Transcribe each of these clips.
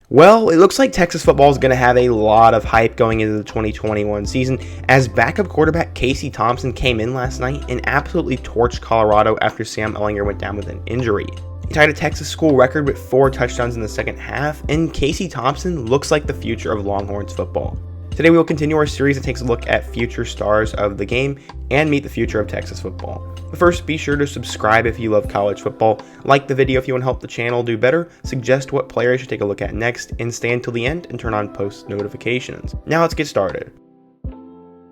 Well, it looks like Texas football is going to have a lot of hype going into the 2021 season as backup quarterback Casey Thompson came in last night and absolutely torched Colorado after Sam Ehlinger went down with an injury. He tied a Texas school record with 4 touchdowns in the second half, and Casey Thompson looks like the future of Longhorns football. Today we will continue our series that takes a look at future stars of the game and meet the future of Texas football. But first, be sure to subscribe if you love college football, like the video if you want to help the channel do better, suggest what player I should take a look at next, and stay until the end and turn on post notifications. Now let's get started.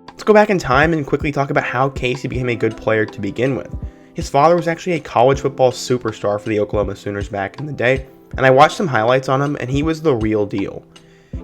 Let's go back in time and quickly talk about how Casey became a good player to begin with. His father was actually a college football superstar for the Oklahoma Sooners back in the day, and I watched some highlights on him and he was the real deal.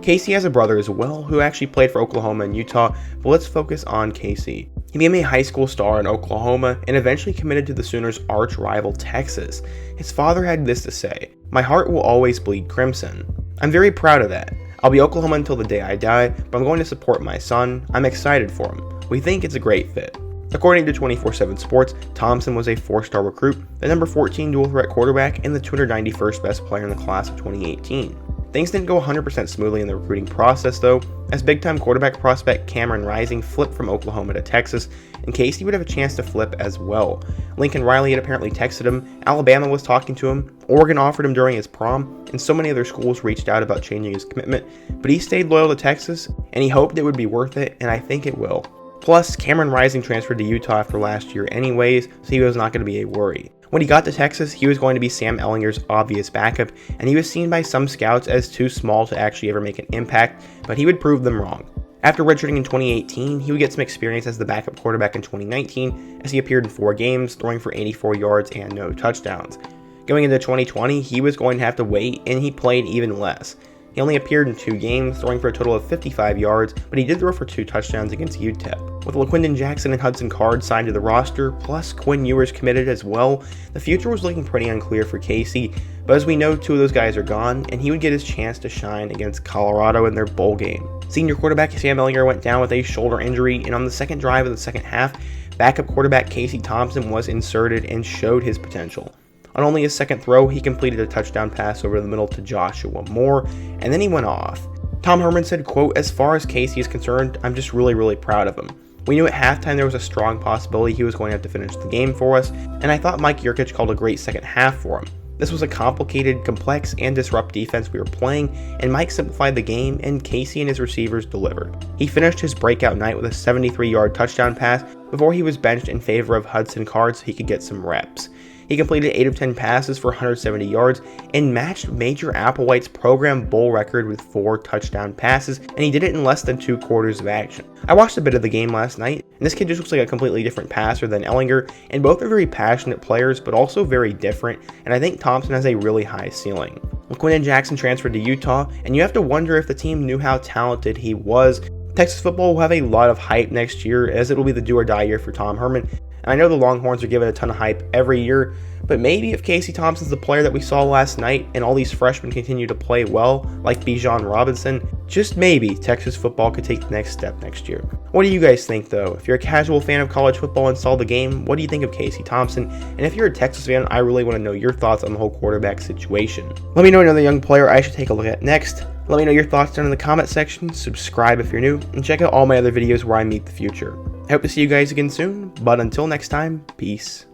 Casey has a brother as well who actually played for Oklahoma and Utah, but let's focus on Casey. He became a high school star in Oklahoma and eventually committed to the Sooners' arch rival Texas. His father had this to say, "My heart will always bleed crimson." I'm very proud of that. I'll be Oklahoma until the day I die, but I'm going to support my son. I'm excited for him. We think it's a great fit. According to 24/7 Sports, Thompson was a 4-star recruit, the number 14 dual-threat quarterback, and the 291st best player in the class of 2018. Things didn't go 100% smoothly in the recruiting process though, as big-time quarterback prospect Cameron Rising flipped from Oklahoma to Texas, and Casey would have a chance to flip as well. Lincoln Riley had apparently texted him, Alabama was talking to him, Oregon offered him during his prom, and so many other schools reached out about changing his commitment, but he stayed loyal to Texas, and he hoped it would be worth it, and I think it will. Plus, Cameron Rising transferred to Utah after last year anyways, so he was not going to be a worry. When he got to Texas, he was going to be Sam Ehlinger's obvious backup, and he was seen by some scouts as too small to actually ever make an impact, but he would prove them wrong. After redshirting in 2018, he would get some experience as the backup quarterback in 2019, as he appeared in 4 games, throwing for 84 yards and no touchdowns. Going into 2020, he was going to have to wait, and he played even less. He only appeared in 2 games, throwing for a total of 55 yards, but he did throw for 2 touchdowns against UTEP. With LaQuindon Jackson and Hudson Card signed to the roster, plus Quinn Ewers committed as well, the future was looking pretty unclear for Casey, but as we know, 2 of those guys are gone, and he would get his chance to shine against Colorado in their bowl game. Senior quarterback Sam Ehlinger went down with a shoulder injury, and on the second drive of the second half, backup quarterback Casey Thompson was inserted and showed his potential. On only his second throw, he completed a touchdown pass over the middle to Joshua Moore, and then he went off. Tom Herman said, quote, "As far as Casey is concerned, I'm just really proud of him. We knew at halftime there was a strong possibility he was going to have to finish the game for us, and I thought Mike Yurcich called a great second half for him. This was a complicated, complex, and disrupt defense we were playing, and Mike simplified the game, and Casey and his receivers delivered. He finished his breakout night with a 73-yard touchdown pass before he was benched in favor of Hudson Card so he could get some reps. He completed 8 of 10 passes for 170 yards and matched Major Applewhite's program bowl record with 4 touchdown passes, and he did it in less than 2 quarters of action. I watched a bit of the game last night, and this kid just looks like a completely different passer than Ehlinger, and both are very passionate players, but also very different, and I think Thompson has a really high ceiling. LaQuindon Jackson transferred to Utah, and you have to wonder if the team knew how talented he was. Texas football will have a lot of hype next year, as it will be the do-or-die year for Tom Herman. And I know the Longhorns are given a ton of hype every year, but maybe if Casey Thompson's the player that we saw last night and all these freshmen continue to play well, like Bijan Robinson, just maybe Texas football could take the next step next year. What do you guys think though? If you're a casual fan of college football and saw the game, what do you think of Casey Thompson? And if you're a Texas fan, I really want to know your thoughts on the whole quarterback situation. Let me know another young player I should take a look at next. Let me know your thoughts down in the comment section, subscribe if you're new, and check out all my other videos where I meet the future. I hope to see you guys again soon, but until next time, peace.